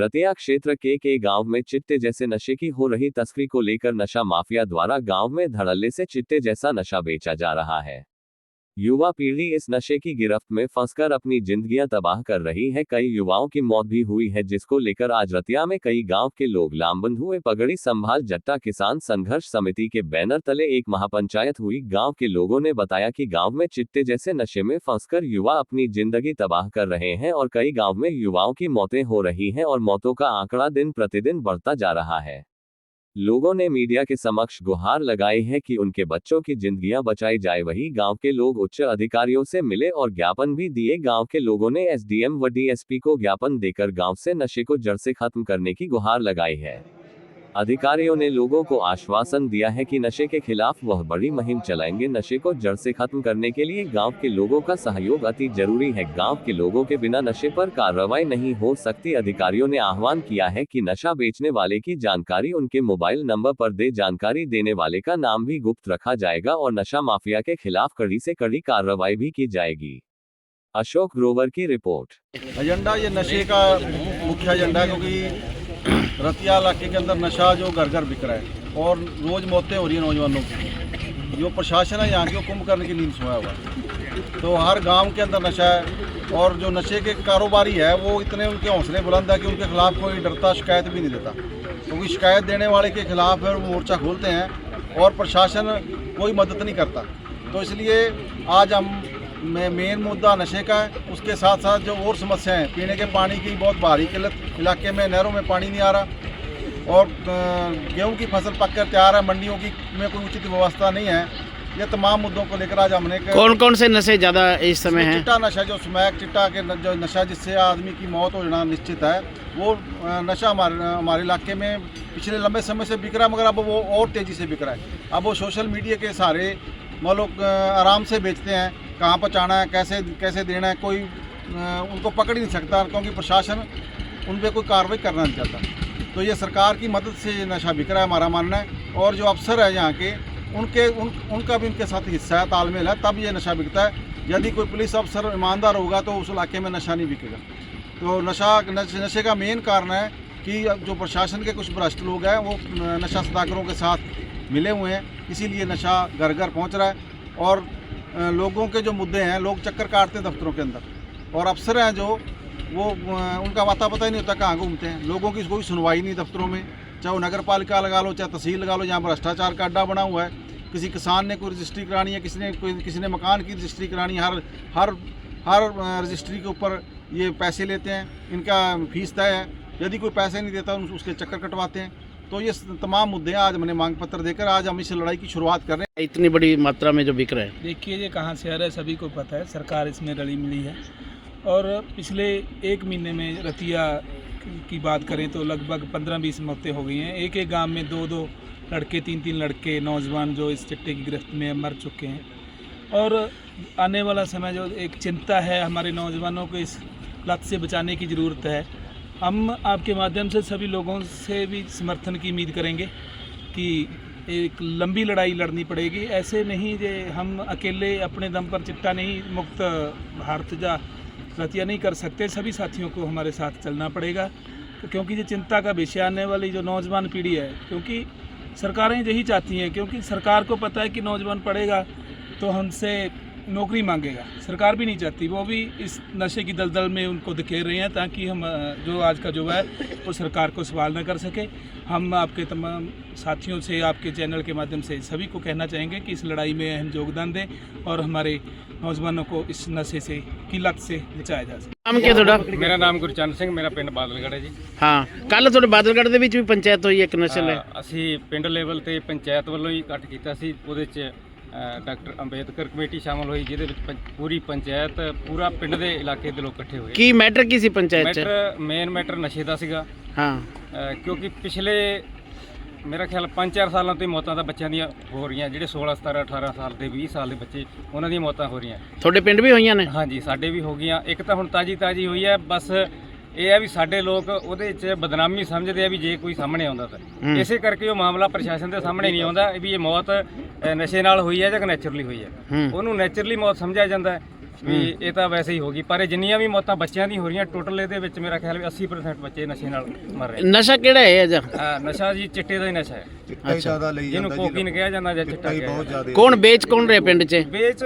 रतिया क्षेत्र के गांव में चिट्टे जैसे नशे की हो रही तस्करी को लेकर नशा माफिया द्वारा गांव में धड़ल्ले से चिट्टे जैसा नशा बेचा जा रहा है। युवा पीढ़ी इस नशे की गिरफ्त में फंसकर अपनी जिंदगियां तबाह कर रही है। कई युवाओं की मौत भी हुई है, जिसको लेकर आज रतिया में कई गांव के लोग लामबंद हुए। पगड़ी संभाल जट्टा किसान संघर्ष समिति के बैनर तले एक महापंचायत हुई। गांव के लोगों ने बताया कि गांव में चिट्टे जैसे नशे में फंसकर युवा अपनी जिंदगी तबाह कर रहे हैं और कई गांव में युवाओं की मौतें हो रही हैं और मौतों का आंकड़ा दिन प्रतिदिन बढ़ता जा रहा है। लोगों ने मीडिया के समक्ष गुहार लगाई है कि उनके बच्चों की जिंदगियां बचाई जाए। वही गांव के लोग उच्च अधिकारियों से मिले और ज्ञापन भी दिए। गांव के लोगों ने एसडीएम व डीएसपी को ज्ञापन देकर गांव से नशे को जड़ से खत्म करने की गुहार लगाई है। अधिकारियों ने लोगों को आश्वासन दिया है कि नशे के खिलाफ वह बड़ी मुहिम चलाएंगे। नशे को जड़ से खत्म करने के लिए गांव के लोगों का सहयोग अति जरूरी है। गांव के लोगों के बिना नशे पर कार्रवाई नहीं हो सकती। अधिकारियों ने आह्वान किया है कि नशा बेचने वाले की जानकारी उनके मोबाइल नंबर पर दे। जानकारी देने वाले का नाम भी गुप्त रखा जाएगा और नशा माफिया के खिलाफ कड़ी से कड़ी कार्रवाई भी की जाएगी। अशोक ग्रोवर की रिपोर्ट। एजेंडा ये नशे का मुख्य एजेंडा, क्योंकि रतिया इलाके के अंदर नशा जो घर घर बिक रहा है और रोज़ मौतें हो रही हैं नौजवानों की। जो प्रशासन है यहाँ की, वो कुंभ करने की नींद सोया हुआ है। तो हर गांव के अंदर नशा है और जो नशे के कारोबारी है वो इतने उनके हौसले बुलंद है कि उनके खिलाफ कोई डरता शिकायत भी नहीं देता, क्योंकि शिकायत देने वाले के खिलाफ वो मोर्चा खोलते हैं और प्रशासन कोई मदद नहीं करता। तो इसलिए आज हम मेन मुद्दा नशे का है। उसके साथ साथ जो और समस्याएं हैं, पीने के पानी की बहुत भारी किल्लत, इलाके में नहरों में पानी नहीं आ रहा और गेहूं की फसल पककर तैयार है, मंडियों की में कोई उचित व्यवस्था नहीं है। ये तमाम मुद्दों को लेकर आज हमने कौन कौन से नशे ज़्यादा इस समय हैं? चिट्टा नशा, जो स्मैक चिट्टा के जो नशा जिससे आदमी की मौत हो जाना निश्चित है, वो नशा हमारे इलाके में पिछले लंबे समय से बिक रहा है, मगर अब वो और तेज़ी से बिक रहा है। अब वो सोशल मीडिया के सहारे वो लोग आराम से बेचते हैं। कहाँ पहुँचाना है, कैसे कैसे देना है, कोई उनको पकड़ ही नहीं सकता, क्योंकि प्रशासन उन पर कोई कार्रवाई करना नहीं चाहता। तो ये सरकार की मदद से ये नशा बिक रहा है, हमारा मानना है। और जो अफसर है यहाँ के, उनका भी इनके साथ हिस्सा है, तालमेल है, तब ये नशा बिकता है। यदि कोई पुलिस अफसर ईमानदार होगा तो उस इलाके में नशा नहीं बिकेगा। तो नशे का मेन कारण है कि जो प्रशासन के कुछ भ्रष्ट लोग हैं वो नशा सदागरों के साथ मिले हुए हैं, इसीलिए नशा घर घर पहुँच रहा है। और लोगों के जो मुद्दे हैं, लोग चक्कर काटते हैं दफ्तरों के अंदर, और अफसर हैं जो वो उनका वाता पता ही नहीं होता कहाँ घूमते हैं। लोगों की कोई सुनवाई नहीं दफ्तरों में, चाहे वो नगर पालिका लगा लो, चाहे तहसील लगा लो, जहाँ भ्रष्टाचार का अड्डा बना हुआ है। किसी किसान ने कोई रजिस्ट्री करानी है, किसी ने मकान की रजिस्ट्री करानी है, हर रजिस्ट्री के ऊपर ये पैसे लेते हैं, इनका फीस तय है। यदि कोई पैसे नहीं देता उसके चक्कर कटवाते हैं। तो ये तमाम मुद्दे हैं। आज हमने मांग पत्र देकर आज हम इस लड़ाई की शुरुआत कर रहे हैं। इतनी बड़ी मात्रा में जो बिक रहा है, देखिए ये कहाँ से आ रहा है सभी को पता है, सरकार इसमें रली मिली है। और पिछले 1 महीने में रतिया की बात करें तो लगभग 15-20 मौतें हो गई हैं। एक एक गांव में 2-2 लड़के, 3-3 लड़के नौजवान जो इस चिट्टे की गिरफ्त में मर चुके हैं। और आने वाला समय जो एक चिंता है, हमारे नौजवानों को इस लत से बचाने की ज़रूरत है। हम आपके माध्यम से सभी लोगों से भी समर्थन की उम्मीद करेंगे कि एक लंबी लड़ाई लड़नी पड़ेगी। ऐसे नहीं जे हम अकेले अपने दम पर चिट्टा नहीं मुक्त भारत जा रतिया नहीं कर सकते, सभी साथियों को हमारे साथ चलना पड़ेगा। क्योंकि ये चिंता का विषय आने वाली जो नौजवान पीढ़ी है, क्योंकि सरकारें यही चाहती हैं, क्योंकि सरकार को पता है कि नौजवान पढ़ेगा तो हमसे नौकरी मांगेगा। सरकार भी नहीं चाहती, वो भी इस नशे की दलदल में उनको धकेल रहे हैं ताकि हम जो आज का जो है वो सरकार को सवाल न कर सके। हम आपके तमाम साथियों से, आपके चैनल के माध्यम से सभी को कहना चाहेंगे कि इस लड़ाई में अहम योगदान दें और हमारे नौजवानों को इस नशे से की लत से बचाया जा सके। नाम क्या थोड़ा? मेरा नाम गुरचंद ਸਿੰਘ, ਮੇਰਾ ਪਿੰਡ ਬਾਦਲਗੜ੍ਹ ਹੈ ਜੀ। ਹਾਂ, ਕੱਲ ਤੁਹਾਡੇ ਬਾਦਲਗੜ੍ਹ ਦੇ ਵਿੱਚ ਵੀ ਪੰਚਾਇਤ ਹੋਈ ਇੱਕ ਨਸ਼ੇ ਲਈ। ਅਸੀਂ ਪਿੰਡ ਲੈਵਲ ਤੇ ਪੰਚਾਇਤ ਵੱਲੋਂ ਹੀ ਇਕੱਠ ਕੀਤਾ ਸੀ। ਉਹਦੇ 'ਚ ਡਾਕਟਰ ਅੰਬੇਦਕਰ ਕਮੇਟੀ ਸ਼ਾਮਲ ਹੋਈ, ਜਿਹਦੇ ਵਿੱਚ ਪੂਰੀ ਪੰਚਾਇਤ, ਪੂਰਾ ਪਿੰਡ ਦੇ ਇਲਾਕੇ ਦੇ ਲੋਕ ਇਕੱਠੇ ਹੋਏ। ਕੀ ਮੈਟਰ ਕੀ ਸੀ ਪੰਚਾਇਤ 'ਚ? ਮੇਨ ਮੈਟਰ ਨਸ਼ੇ ਦਾ ਸੀਗਾ। ਹਾਂ, ਕਿਉਂਕਿ ਪਿਛਲੇ ਮੇਰਾ ਖਿਆਲ 5-4 ਸਾਲਾਂ ਤੋਂ ਮੌਤਾਂ ਤਾਂ ਬੱਚਿਆਂ ਦੀਆਂ ਹੋ ਰਹੀਆਂ, ਜਿਹੜੇ 16, 17, 18 ਸਾਲ ਦੇ, 20 ਸਾਲ ਦੇ ਬੱਚੇ, ਉਹਨਾਂ ਦੀਆਂ ਮੌਤਾਂ ਹੋ ਰਹੀਆਂ। ਤੁਹਾਡੇ ਪਿੰਡ ਵੀ ਹੋਈਆਂ ਨੇ? ਹਾਂਜੀ, ਸਾਡੇ ਵੀ ਹੋ ਗਈਆਂ। ਇੱਕ ਤਾਂ ਹੁਣ ਤਾਜੀ ਹੋਈ ਹੈ। ਬਸ ਇਹ ਹੈ ਵੀ ਸਾਡੇ ਲੋਕ ਉਹਦੇ 'ਚ ਬਦਨਾਮੀ ਸਮਝਦੇ ਆ ਵੀ ਜੇ ਕੋਈ ਸਾਹਮਣੇ ਆਉਂਦਾ ਤਾਂ। ਇਸੇ ਕਰਕੇ ਉਹ ਮਾਮਲਾ ਪ੍ਰਸ਼ਾਸਨ ਦੇ ਸਾਹਮਣੇ ਨਹੀਂ ਆਉਂਦਾ ਵੀ ਇਹ ਮੌਤ ਨਸ਼ੇ ਨਾਲ ਹੋਈ ਹੈ ਜਾਂ ਨੈਚੁਰਲੀ ਹੋਈ ਹੈ। ਉਹਨੂੰ ਨੈਚੁਰਲੀ ਮੌਤ ਸਮਝਿਆ ਜਾਂਦਾ ਹੈ। ਵੀ ਇਹ ਤਾਂ ਵੈਸੇ ਹੀ ਹੋ ਗਈ, ਪਰ ਇਹ ਜਿੰਨੀਆਂ ਵੀ ਮੌਤਾਂ ਬੱਚਿਆਂ ਦੀ ਹੋ ਰਹੀਆਂ ਟੋਟਲ ਇਹਦੇ ਵਿੱਚ ਮੇਰਾ ਖਿਆਲ ਵੀ 80% ਬੱਚੇ ਨਸ਼ੇ ਨਾਲ ਮਰ ਰਹੇ। ਨਸ਼ਾ ਕਿਹੜਾ ਹੈ ਅਜਾ? ਨਸ਼ਾ ਜੀ ਚਿੱਟੇ ਦਾ ਹੀ ਨਸ਼ਾ ਹੈ, ਚਿੱਟਾ ਹੀ ਜ਼ਿਆਦਾ ਲਈ ਜਿਹਨੂੰ ਜਾਂਦਾ ਕੋਕੀਨ ਕਿਹਾ ਜਾਂਦਾ ਜਾਂ ਚਿੱਟਾ ਕਿਹਾ ਬਹੁਤ ਜਾਂਦਾ। ਜ਼ਿਆਦਾ ਕੌਣ ਵੇਚ ਕੌਣ ਰਿਹਾ ਪਿੰਡ 'ਚ? ਵੇਚ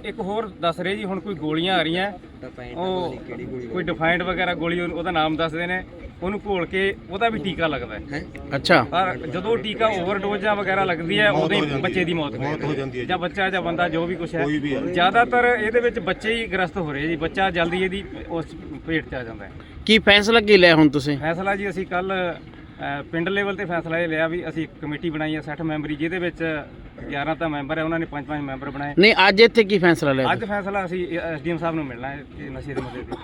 ਇੱਕ ਹੋਰ ਦੱਸ ਰਹੇ ਜੀ, ਹੁਣ ਕੋਈ ਗੋਲੀਆਂ ਆ ਰਹੀਆਂ, ਉਹ ਕੋਈ ਡਿਫਾਈਂਡ ਵਗੈਰਾ ਗੋਲੀ ਉਹਦਾ ਨਾਮ ਦੱਸਦੇ ਨੇ, ਉਹਨੂੰ ਘੋਲ ਕੇ ਉਹਦਾ ਵੀ ਟੀਕਾ ਲੱਗਦਾ ਹੈ। ਅੱਛਾ। ਪਰ ਜਦੋਂ ਟੀਕਾ ਓਵਰਡੋਜ਼ਾਂ ਵਗੈਰਾ ਲੱਗਦੀ ਹੈ ਉਦੋਂ ਹੀ ਬੱਚੇ ਦੀ ਮੌਤ ਹੋ ਜਾਂਦੀ ਹੈ, ਜਾਂ ਬੱਚਾ ਜਾਂ ਬੰਦਾ ਜੋ ਵੀ ਕੁਛ ਹੈ। ਜ਼ਿਆਦਾਤਰ ਇਹਦੇ ਵਿੱਚ ਬੱਚੇ ਹੀ ਗ੍ਰਸਤ ਹੋ ਰਹੇ ਜੀ, ਬੱਚਾ ਜਲਦੀ ਇਹਦੀ ਉਸ ਭੇਟ 'ਚ ਆ ਜਾਂਦਾ ਹੈ। ਕੀ ਫੈਸਲਾ ਕੀ ਲਿਆ ਹੁਣ ਤੁਸੀਂ? ਫੈਸਲਾ ਜੀ ਅਸੀਂ ਕੱਲ ਪਿੰਡ ਲੈਵਲ ਤੇ ਫੈਸਲਾ ਇਹ ਲਿਆ ਵੀ ਅਸੀਂ ਇੱਕ ਕਮੇਟੀ ਬਣਾਈ ਹੈ 60 ਮੈਂਬਰੀ, ਜਿਹਦੇ ਵਿੱਚ 11 ਤਾਂ ਮੈਂਬਰ ਹੈ, ਉਹਨਾਂ ਨੇ 5-5 ਮੈਂਬਰ ਬਣਾਏ। ਨਹੀਂ, ਅੱਜ ਇੱਥੇ ਕੀ ਫੈਸਲਾ ਲਿਆ? ਅੱਜ ਫੈਸਲਾ ਅਸੀਂ ਐਸਡੀਐਮ ਸਾਹਿਬ ਨੂੰ ਮਿਲਣਾ ਹੈ ਕਿ ਨਸ਼ੇ ਦੇ ਮੁੱਦੇ ਤੇ।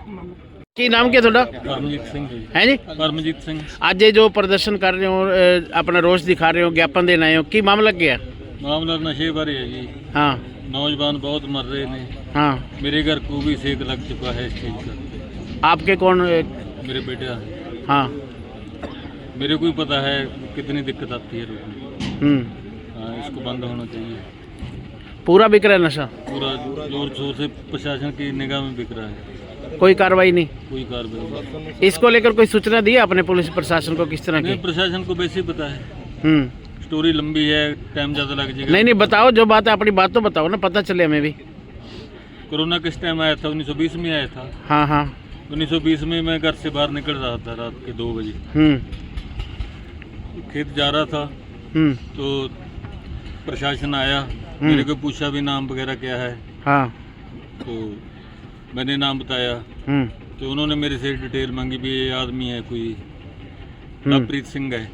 ਕੀ ਨਾਮ ਕੀ ਹੈ ਤੁਹਾਡਾ? ਪਰਮਜੀਤ ਸਿੰਘ ਜੀ। ਹੈ ਜੀ। ਪਰਮਜੀਤ ਸਿੰਘ। ਅੱਜ ਇਹ ਜੋ ਪ੍ਰਦਰਸ਼ਨ ਕਰ ਰਹੇ ਹੋ, ਆਪਣਾ ਰੋਸ ਦਿਖਾ ਰਹੇ ਹੋ, ਗਿਆਪਨ ਦੇਣ ਆਏ ਹੋ, ਕੀ ਮਾਮਲਾ ਕੀ ਹੈ? ਮਾਮਲਾ ਨਸ਼ੇ ਬਾਰੇ ਹੈ ਜੀ। हाँ नौजवान बहुत मर रहे हैं। हाँ। मेरे घर को भी सेक लग चुका है इस चीज़ का। आपके कौन? मेरे बेटा। हाँ। मेरे को ही पता है कितनी दिक्कत आती है रोज में। हाँ, इसको बंद होना चाहिए। पूरा बिक रहा है नशा? पूरा जोर शोर से प्रशासन की निगाह में बिक रहा है। कोई कार्रवाई नहीं? कोई कार्रवाई नहीं। इसको लेकर कोई सूचना दी आपने पुलिस प्रशासन को किस तरह की? नहीं, प्रशासन को वैसे ही पता है। स्टोरी लंबी है, टाइम ज़्यादा लग जाएगा। नहीं बताओ जो बात है, अपनी बात तो बताओ ना, पता चले हमें भी। कोरोना किस टाइम आया था? 1920 में आया था। हाँ हाँ। 1920 में मैं घर से बाहर निकल रहा था रात के 2 बजे। खेत जा रहा था तो प्रशासन आया, मेरे को पूछा भी नाम वगैरह क्या है। हाँ। तो मैंने नाम बताया तो उन्होंने मेरे से डिटेल मांगी भी ये आदमी है कोई लवप्रीत सिंह है,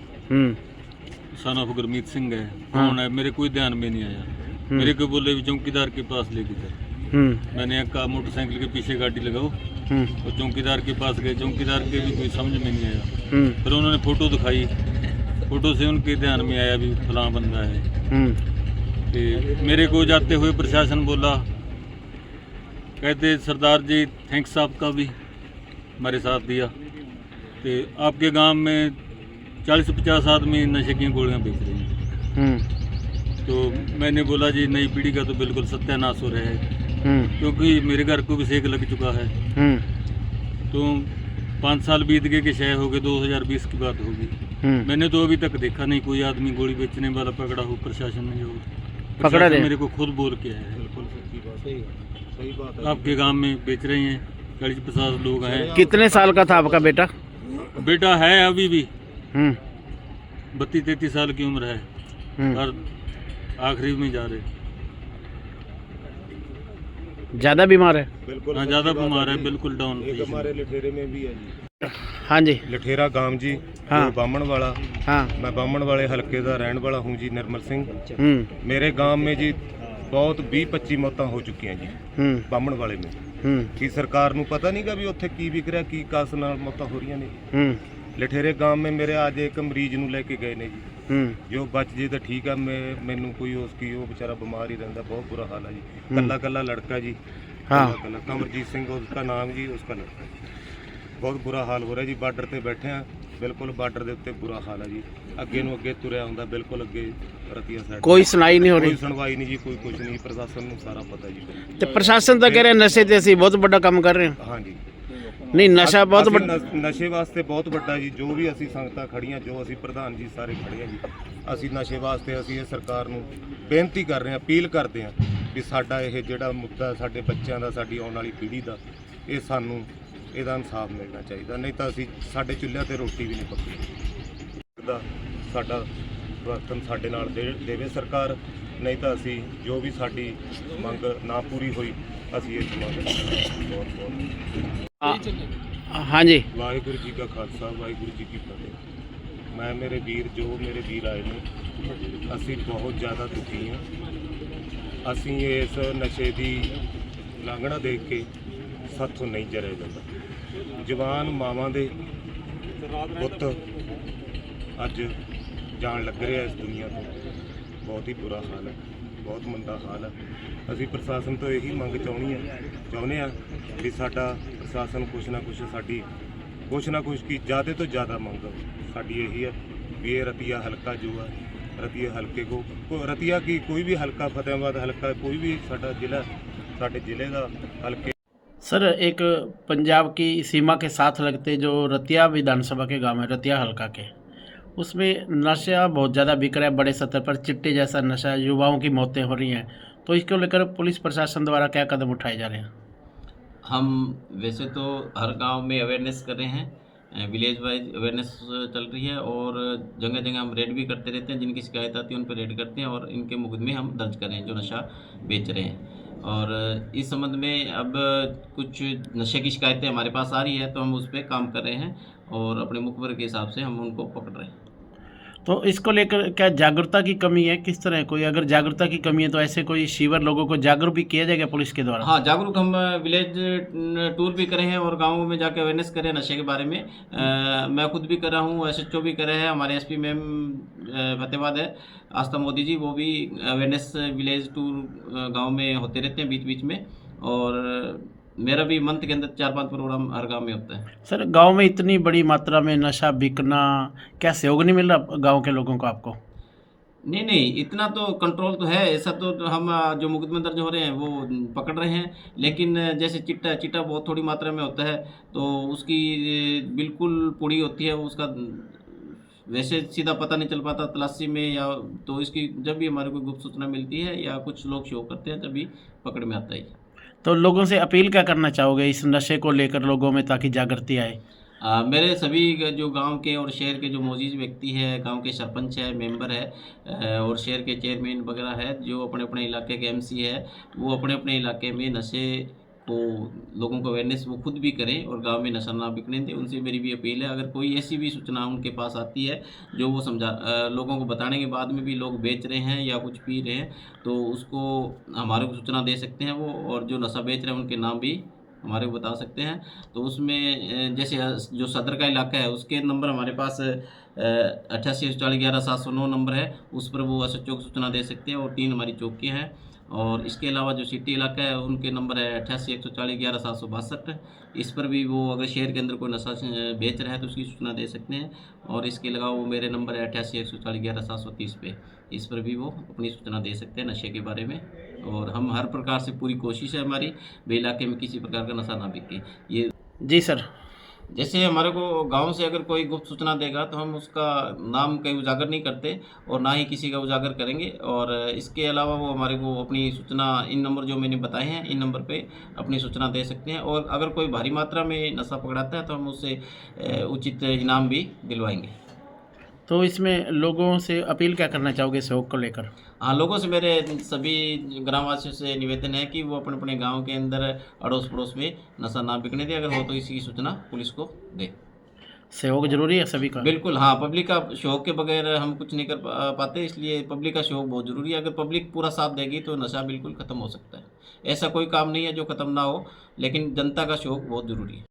सन ऑफ गुरमीत सिंह है, कौन है, मेरे कोई ध्यान में नहीं आया। मेरे को बोले भी चौकीदार के पास लेके चल। मैंने कहा मोटरसाइकिल के पीछे गाड़ी लगाओ और चौकीदार के पास गए। चौकीदार के भी कोई समझ में नहीं आया। फिर उन्होंने फ़ोटो दिखाई, फ़ोटो से उनके ध्यान में आया भी फलां बंदा है। तो मेरे को जाते हुए प्रशासन बोला, कहते सरदार जी थैंक्स आपका भी हमारे साथ दिया। तो आपके गांव में 40-50 आदमी नशे की गोलियां बेच रहे हैं। तो मैंने बोला जी नई पीढ़ी का तो बिल्कुल सत्यानाश हो रहा है, क्योंकि मेरे घर को भी सेक लग चुका है। तो 5 साल बीत गए कि शय हो गए, 2020 की बात होगी। मैंने तो अभी तक देखा नहीं कोई आदमी गोली बेचने वाला पकड़ा हो। प्रशासन ने जो पकड़ा मेरे को खुद बोल के आया है, आपके गांव में बेच रहे हैं, 40-50 लोग हैं। कितने साल का था आपका बेटा? बेटा है अभी भी 32-33 साल की उम्र है और आखिरी में जा रहे। ज्यादा बीमार है? बिल्कुल। हाँ, ज़्यादा बीमार है, बिल्कुल डाउन। हमारे लठेरे में भी है जी। हाँ जी। लठेरा गांव जी, हाँ। बामण वाला। हाँ। मैं बामण वाले हल्के का रहने वाला हूँ जी, निर्मल सिंह। मेरे गांव में जी बहुत 20-25 मौतां हो चुकी हैं जी बामण वाले में। कि सरकार ਨੂੰ पता नहीं गा भी उत्थे की विक रहा, की कास नाल मौतां हो रही ने। लठेरे गांव में मेरे आज एक मरीज ਨੂੰ ਲੈ ਕੇ ਗਏ ਨੇ ਜੀ, जो बच जे तो ठीक है। मैनू कोई उसकी वो बेचारा बीमार ही रहता, बहुत बुरा हाल है जी। कल्ला कल्ला लड़का जी। हाँ। कमरजीत सिंह उसका नाम जी, उसका लड़का। बहुत बुरा हाल हो रहा जी। बार्डर ते बैठे हैं, बिल्कुल बार्डर के उत्ते बुरा हाल है जी। अगे नूं अगे तुरया आउंदा, बिल्कुल अगे रतिया साइड कोई सुनाई नहीं हो रही? कोई सुनवाई नहीं जी, कोई कुछ नहीं। प्रशासन नूं सारा पता जी। तो प्रशासन तो कह रहे नशे ते ਅਸੀਂ बहुत बड़ा काम कर रहे हैं। हाँ जी। नहीं, नशा बहुत बड़ा नशे वास्ते बहुत ਵੱਡਾ ਜੀ। ਜੋ ਵੀ ਅਸੀਂ ਸੰਗਤਾਂ ਖੜੀਆਂ, ਜੋ ਅਸੀਂ ਪ੍ਰਧਾਨ ਜੀ ਸਾਰੇ ਖੜੇ ਆ ਜੀ, ਅਸੀਂ ਨਸ਼ੇ ਵਾਸਤੇ ਅਸੀਂ ਇਹ ਸਰਕਾਰ ਨੂੰ ਬੇਨਤੀ ਕਰ ਰਹੇ ਹਾਂ, ਅਪੀਲ ਕਰਦੇ ਹਾਂ ਵੀ ਸਾਡਾ ਇਹ ਜਿਹੜਾ ਮੁੱਦਾ ਸਾਡੇ ਬੱਚਿਆਂ ਦਾ, ਸਾਡੀ ਆਉਣ ਵਾਲੀ ਪੀੜ੍ਹੀ ਦਾ, ਇਹ ਸਾਨੂੰ ਇਹਦਾ ਇਨਸਾਫ ਮਿਲਣਾ ਚਾਹੀਦਾ। ਨਹੀਂ ਤਾਂ ਅਸੀਂ ਸਾਡੇ ਚੁੱਲ੍ਹਿਆਂ ਤੇ ਰੋਟੀ ਵੀ ਨਹੀਂ ਪੱਕਦੀ। ਸਾਡਾ ਵਰਤਨ ਸਾਡੇ ਨਾਲ ਦੇਵੇ ਸਰਕਾਰ, ਨਹੀਂ ਤਾਂ ਅਸੀਂ ਜੋ ਵੀ ਸਾਡੀ ਮੰਗ ਨਾ ਪੂਰੀ ਹੋਈ ਅਸੀਂ ਇਹ ਮੰਗ। ਬਹੁਤ हाँ जी। ਵਾਹਿਗੁਰੂ ਜੀ ਕਾ ਖਾਲਸਾ, ਵਾਹਿਗੁਰੂ ਜੀ ਕੀ ਫਤਿਹ। ਮੈਂ ਮੇਰੇ ਵੀਰ, ਜੋ ਮੇਰੇ ਵੀਰ ਆਏ ਨੇ, ਅਸੀਂ ਬਹੁਤ ਜ਼ਿਆਦਾ ਦੁਖੀ ਹਾਂ। ਅਸੀਂ ਇਸ ਨਸ਼ੇ ਦੀ ਲਾਂਘਣਾ ਦੇਖ ਕੇ ਸਾਥੋਂ ਨਹੀਂ ਜਰਿਆ ਜਾਂਦਾ। ਜਵਾਨ ਮਾਵਾਂ ਦੇ ਪੁੱਤ ਅੱਜ ਜਾਣ ਲੱਗ ਰਿਹਾ ਇਸ ਦੁਨੀਆ ਤੋਂ। ਬਹੁਤ ਹੀ ਬੁਰਾ ਹਾਲ ਹੈ, ਬਹੁਤ ਮੰਦਾ ਹਾਲ ਹੈ। ਅਸੀਂ ਪ੍ਰਸ਼ਾਸਨ ਤੋਂ ਇਹੀ ਮੰਗ ਚਾਹੁੰਦੇ ਹਾਂ ਵੀ ਸਾਡਾ ਪ੍ਰਸ਼ਾਸਨ ਕੁਛ ਨਾ ਕੁਛ ਕੀ ज़्यादा ਤੋਂ ज़्यादा ਮੰਗ ਸਾਡੀ ਇਹੀ ਹੈ ਵੀ ਇਹ ਰਤੀਆ ਹਲਕਾ ਜੋ ਹੈ, रतिया हल्के को रतिया की कोई भी हल्का, फतेहाबाद हल्का, कोई भी साडा जिला ਸਾਡੇ ਜ਼ਿਲ੍ਹੇ ਦਾ ਹਲਕੇ सर एक पंजाब की सीमा के साथ लगते जो रतिया विधानसभा के गांव है, रतिया हल्का के, उसमें नशा बहुत ज़्यादा बिक रहा है। बड़े स्तर पर चिट्टे जैसा नशा, युवाओं की मौतें हो रही हैं। तो इसको लेकर पुलिस प्रशासन द्वारा क्या कदम उठाए जा रहे हैं? हम वैसे तो हर गांव में अवेयरनेस कर रहे हैं, विलेज वाइज अवेयरनेस चल रही है और जगह जगह हम रेड भी करते रहते हैं। जिनकी शिकायत आती है उन पर रेड करते हैं और इनके मुकदमे हम दर्ज कर रहे हैं जो नशा बेच रहे हैं। और इस संबंध में अब कुछ नशे की शिकायतें हमारे पास आ रही है तो हम उस पर काम कर रहे हैं और अपने मुखबिर के हिसाब से हम उनको पकड़ रहे हैं। तो इसको लेकर क्या जागरूकता की कमी है? किस तरह कोई अगर जागरूकता की कमी है तो ऐसे कोई शिविर लोगों को जागरूक भी किया जाएगा पुलिस के द्वारा? हाँ, जागरूक हम विलेज टूर भी करे हैं और गाँवों में जाके अवेयरनेस करें नशे के बारे में। मैं खुद भी कर रहा हूँ, SHO भी कर रहे हैं, हमारे SP मैम फतेहाबाद है आस्था मोदी जी, वो भी अवेयरनेस विलेज टूर गांव में होते रहते हैं बीच बीच में। और मेरा भी मंथ के अंदर 4-5 प्रोग्राम हर गांव में होता है। सर गांव में इतनी बड़ी मात्रा में नशा बिकना, क्या सहयोग नहीं मिल रहा गांव के लोगों को आपको? नहीं, इतना तो कंट्रोल तो है। ऐसा तो हम जो मुकदमे दर्ज हो रहे हैं वो पकड़ रहे हैं, लेकिन जैसे चिट्टा बहुत थोड़ी मात्रा में होता है तो उसकी बिल्कुल पुड़ी होती है, उसका वैसे सीधा पता नहीं चल पाता तलाशी में, या तो इसकी जब भी हमारे को गुप्त सूचना मिलती है या कुछ लोग शो करते हैं तभी पकड़ में आता है। तो लोगों से अपील क्या करना चाहोगे इस नशे को लेकर लोगों में, ताकि जागृति आए? मेरे सभी जो गांव के और शहर के जो मौजूद व्यक्ति है, गांव के सरपंच है, मेंबर है और शहर के चेयरमैन वगैरह है, जो अपने अपने इलाके के MC है, वो अपने अपने इलाके में नशे को लोगों को अवेयरनेस वो खुद भी करें और गांव में नशा ना बिकने दें। उनसे मेरी भी अपील है, अगर कोई ऐसी भी सूचना उनके पास आती है जो वो लोगों को बताने के बाद में भी लोग बेच रहे हैं या कुछ पी रहे हैं, तो उसको हमारे को सूचना दे सकते हैं वो, और जो नशा बेच रहे हैं उनके नाम भी हमारे को बता सकते हैं। तो उसमें जैसे जो सदर का इलाका है उसके नंबर हमारे पास 881411 नंबर है, उस पर वो SHO को सूचना दे सकते हैं और 3 हमारी चौकियाँ हैं। और इसके अलावा जो सिटी इलाका है उनके नंबर है 881411 इस पर भी वो अगर शहर के अंदर कोई नशा बेच रहा है तो उसकी सूचना दे सकते हैं। और इसके अलावा वो मेरे नंबर है 881411 पे, इस पर भी वो अपनी सूचना दे सकते हैं नशे के बारे में। और हम हर प्रकार से पूरी कोशिश है हमारी भी इलाके में किसी प्रकार का नशा ना बिके। ये जी सर, जैसे हमारे को गांव से अगर कोई गुप्त सूचना देगा तो हम उसका नाम कहीं उजागर नहीं करते और ना ही किसी का उजागर करेंगे। और इसके अलावा वो हमारे को अपनी सूचना इन नंबर जो मैंने बताए हैं इन नंबर पे अपनी सूचना दे सकते हैं। और अगर कोई भारी मात्रा में नशा पकड़ाता है तो हम उससे उचित इनाम भी दिलवाएंगे। तो इसमें लोगों से अपील क्या करना चाहोगे सहयोग को लेकर? हाँ, लोगों से मेरे सभी ग्रामवासियों से निवेदन है कि वो अपने अपने गांव के अंदर अड़ोस पड़ोस में नशा ना बिकने दे, अगर हो तो इसकी सूचना पुलिस को दे। सहयोग जरूरी है सभी का? बिल्कुल हाँ, पब्लिक का सहयोग के बगैर हम कुछ नहीं कर पाते, इसलिए पब्लिक का सहयोग बहुत ज़रूरी है। अगर पब्लिक पूरा साथ देगी तो नशा बिल्कुल ख़त्म हो सकता है। ऐसा कोई काम नहीं है जो ख़त्म ना हो, लेकिन जनता का सहयोग बहुत ज़रूरी है।